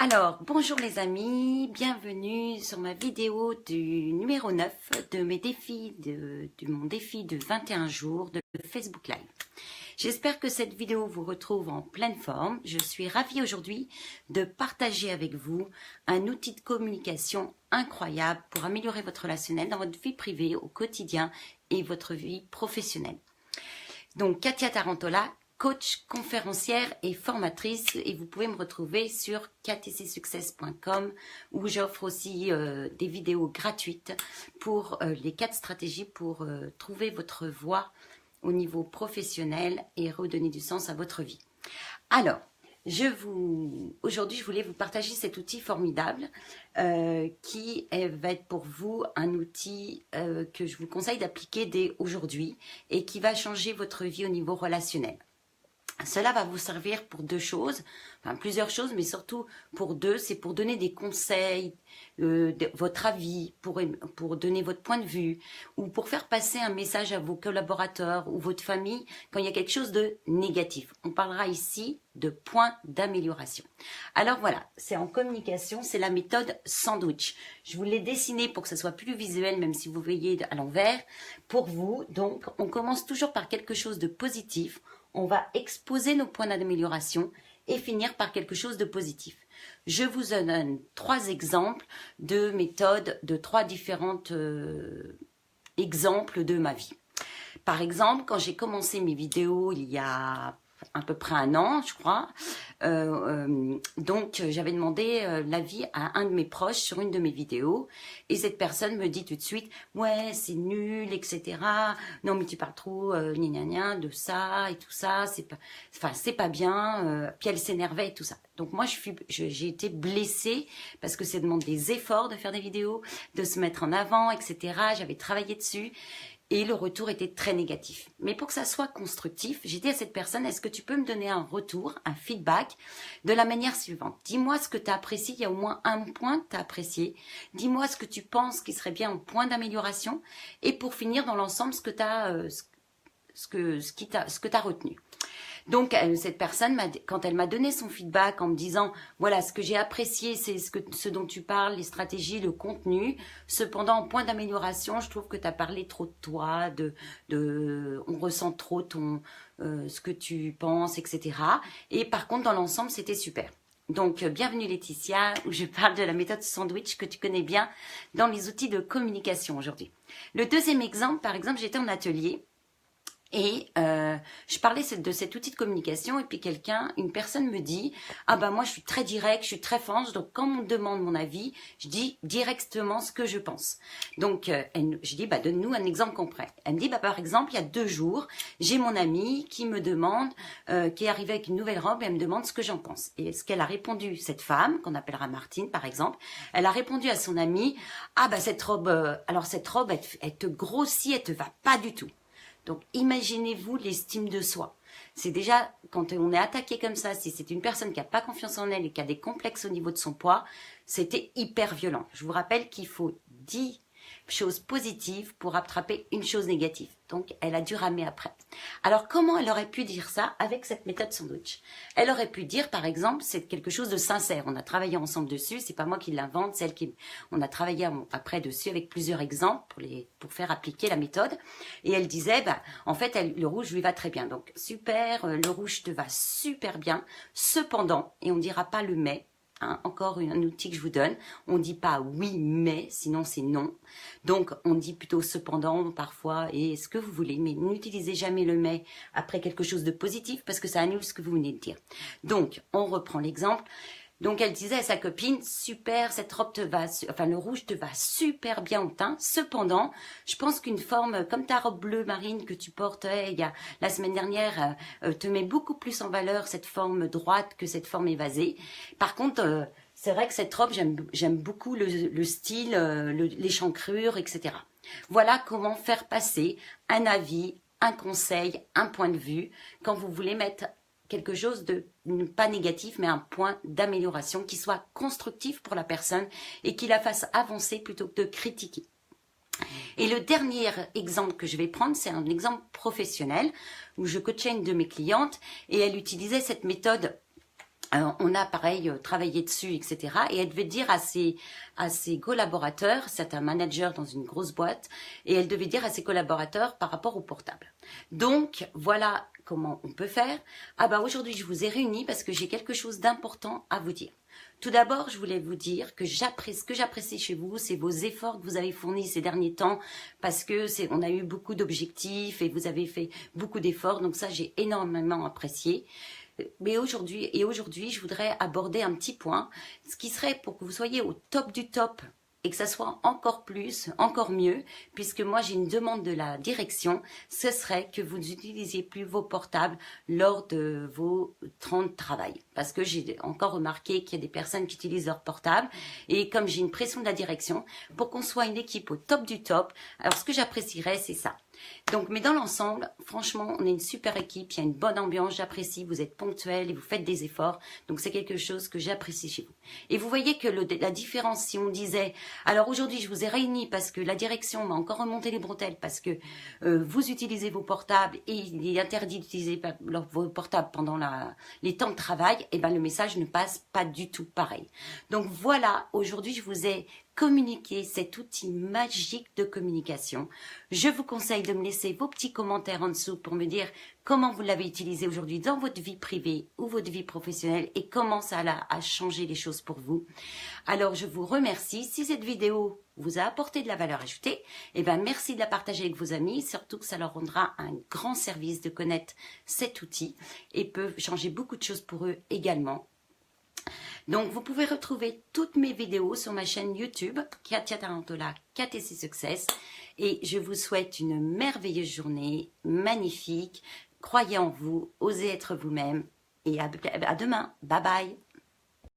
Alors, bonjour les amis, bienvenue sur ma vidéo du numéro 9 de mes défis de mon défi de 21 jours de Facebook Live. J'espère que cette vidéo vous retrouve en pleine forme. Je suis ravie aujourd'hui de partager avec vous un outil de communication incroyable pour améliorer votre relationnel dans votre vie privée au quotidien et votre vie professionnelle. Donc, Katia Tarantola, coach, conférencière et formatrice, et vous pouvez me retrouver sur ktcsuccess.com où j'offre aussi des vidéos gratuites pour les 4 stratégies pour trouver votre voie au niveau professionnel et redonner du sens à votre vie. Alors, aujourd'hui, je voulais vous partager cet outil formidable qui va être pour vous un outil que je vous conseille d'appliquer dès aujourd'hui et qui va changer votre vie au niveau relationnel. Cela va vous servir pour 2 choses, enfin plusieurs choses, mais surtout pour 2, c'est pour donner des conseils, votre avis, pour donner votre point de vue, ou pour faire passer un message à vos collaborateurs ou votre famille quand il y a quelque chose de négatif. On parlera ici de points d'amélioration. Alors voilà, c'est en communication, c'est la méthode sandwich. Je vous l'ai dessiné pour que ça soit plus visuel, même si vous voyez à l'envers. Pour vous, donc, on commence toujours par quelque chose de positif. On va exposer nos points d'amélioration et finir par quelque chose de positif. Je vous donne 3 exemples de méthodes, de 3 différentes exemples de ma vie. Par exemple, quand j'ai commencé mes vidéos il y a à peu près 1 an, je crois, donc j'avais demandé l'avis à un de mes proches sur une de mes vidéos et cette personne me dit tout de suite « ouais, c'est nul, etc. Non, mais tu parles trop gna gna de ça et tout ça, c'est pas bien. » Puis elle s'énervait et tout ça. Donc moi, j'ai été blessée parce que ça demande des efforts de faire des vidéos, de se mettre en avant, etc. J'avais travaillé dessus. Et le retour était très négatif. Mais pour que ça soit constructif, j'ai dit à cette personne, est-ce que tu peux me donner un retour, un feedback de la manière suivante? Dis-moi ce que tu as apprécié, il y a au moins un point que tu as apprécié. Dis-moi ce que tu penses qui serait bien en point d'amélioration. Et pour finir, dans l'ensemble, ce que tu as retenu. Donc, cette personne, quand elle m'a donné son feedback en me disant, voilà, ce que j'ai apprécié, c'est ce dont tu parles, les stratégies, le contenu. Cependant, en point d'amélioration, je trouve que tu as parlé trop de toi, on ressent trop ce que tu penses, etc. Et par contre, dans l'ensemble, c'était super. Donc, bienvenue Laetitia, où je parle de la méthode sandwich que tu connais bien dans les outils de communication aujourd'hui. Le deuxième exemple, par exemple, j'étais en atelier. Et je parlais de cet outil de communication et puis une personne me dit « Ah ben moi je suis très direct, je suis très franche, donc quand on me demande mon avis, je dis directement ce que je pense. » Donc je dis « donne-nous un exemple concret. » Elle me dit « Par exemple, il y a 2 jours, j'ai mon amie qui me demande, qui est arrivée avec une nouvelle robe et elle me demande ce que j'en pense. » Et ce qu'elle a répondu, cette femme, qu'on appellera Martine par exemple, elle a répondu à son amie « Ah cette robe, elle te grossit, elle te va pas du tout. » Donc, imaginez-vous l'estime de soi. C'est déjà, quand on est attaqué comme ça, si c'est une personne qui n'a pas confiance en elle et qui a des complexes au niveau de son poids, c'était hyper violent. Je vous rappelle qu'il faut 10 choses positives pour attraper une chose négative. Donc, elle a dû ramer après. Alors, comment elle aurait pu dire ça avec cette méthode sandwich? Elle aurait pu dire, par exemple, c'est quelque chose de sincère. On a travaillé ensemble dessus. C'est pas moi qui l'invente, on a travaillé après dessus avec plusieurs exemples pour faire appliquer la méthode. Et elle disait, en fait, le rouge lui va très bien. Donc, super, le rouge te va super bien. Cependant, et on dira pas le mais, encore un outil que je vous donne. On dit pas oui, mais, sinon c'est non. Donc, on dit plutôt cependant, parfois, et ce que vous voulez, mais n'utilisez jamais le mais après quelque chose de positif parce que ça annule ce que vous venez de dire. Donc, on reprend l'exemple. Donc, elle disait à sa copine, super, cette robe le rouge te va super bien au teint. Cependant, je pense qu'une forme comme ta robe bleue marine que tu portais la semaine dernière te met beaucoup plus en valeur cette forme droite que cette forme évasée. Par contre, c'est vrai que cette robe, j'aime beaucoup le style, l'échancrure, etc. Voilà comment faire passer un avis, un conseil, un point de vue quand vous voulez mettre quelque chose de pas négatif, mais un point d'amélioration qui soit constructif pour la personne et qui la fasse avancer plutôt que de critiquer. Et le dernier exemple que je vais prendre, c'est un exemple professionnel où je coachais une de mes clientes et elle utilisait cette méthode On a pareil travaillé dessus, etc. Et elle devait dire à ses collaborateurs, c'est un manager dans une grosse boîte, et elle devait dire à ses collaborateurs par rapport au portable. Donc voilà comment on peut faire. Ah bah aujourd'hui je vous ai réunis parce que j'ai quelque chose d'important à vous dire. Tout d'abord, je voulais vous dire que ce que j'apprécie chez vous, c'est vos efforts que vous avez fournis ces derniers temps, parce que on a eu beaucoup d'objectifs et vous avez fait beaucoup d'efforts, donc ça j'ai énormément apprécié. Mais aujourd'hui, je voudrais aborder un petit point, ce qui serait pour que vous soyez au top du top et que ça soit encore plus, encore mieux, puisque moi j'ai une demande de la direction, ce serait que vous n'utilisiez plus vos portables lors de vos temps de travail. Parce que j'ai encore remarqué qu'il y a des personnes qui utilisent leur portable, et comme j'ai une pression de la direction, pour qu'on soit une équipe au top du top, alors ce que j'apprécierais, c'est ça. Donc, mais dans l'ensemble, franchement, on est une super équipe, il y a une bonne ambiance, j'apprécie, vous êtes ponctuels et vous faites des efforts, donc c'est quelque chose que j'apprécie chez vous. Et vous voyez que la différence, si on disait, alors aujourd'hui je vous ai réunis parce que la direction m'a encore remonté les bretelles, parce que vous utilisez vos portables et il est interdit d'utiliser vos portables pendant les temps de travail, et ben le message ne passe pas du tout pareil. Donc voilà, aujourd'hui je vous ai communiquer cet outil magique de communication. Je vous conseille de me laisser vos petits commentaires en dessous pour me dire comment vous l'avez utilisé aujourd'hui dans votre vie privée ou votre vie professionnelle et comment ça a changé les choses pour vous. Alors, je vous remercie. Si cette vidéo vous a apporté de la valeur ajoutée, eh ben, merci de la partager avec vos amis, surtout que ça leur rendra un grand service de connaître cet outil et peut changer beaucoup de choses pour eux également. Donc, vous pouvez retrouver toutes mes vidéos sur ma chaîne YouTube, Katia Tarantola, KTC Success. Et je vous souhaite une merveilleuse journée, magnifique. Croyez en vous, osez être vous-même. Et à demain. Bye bye.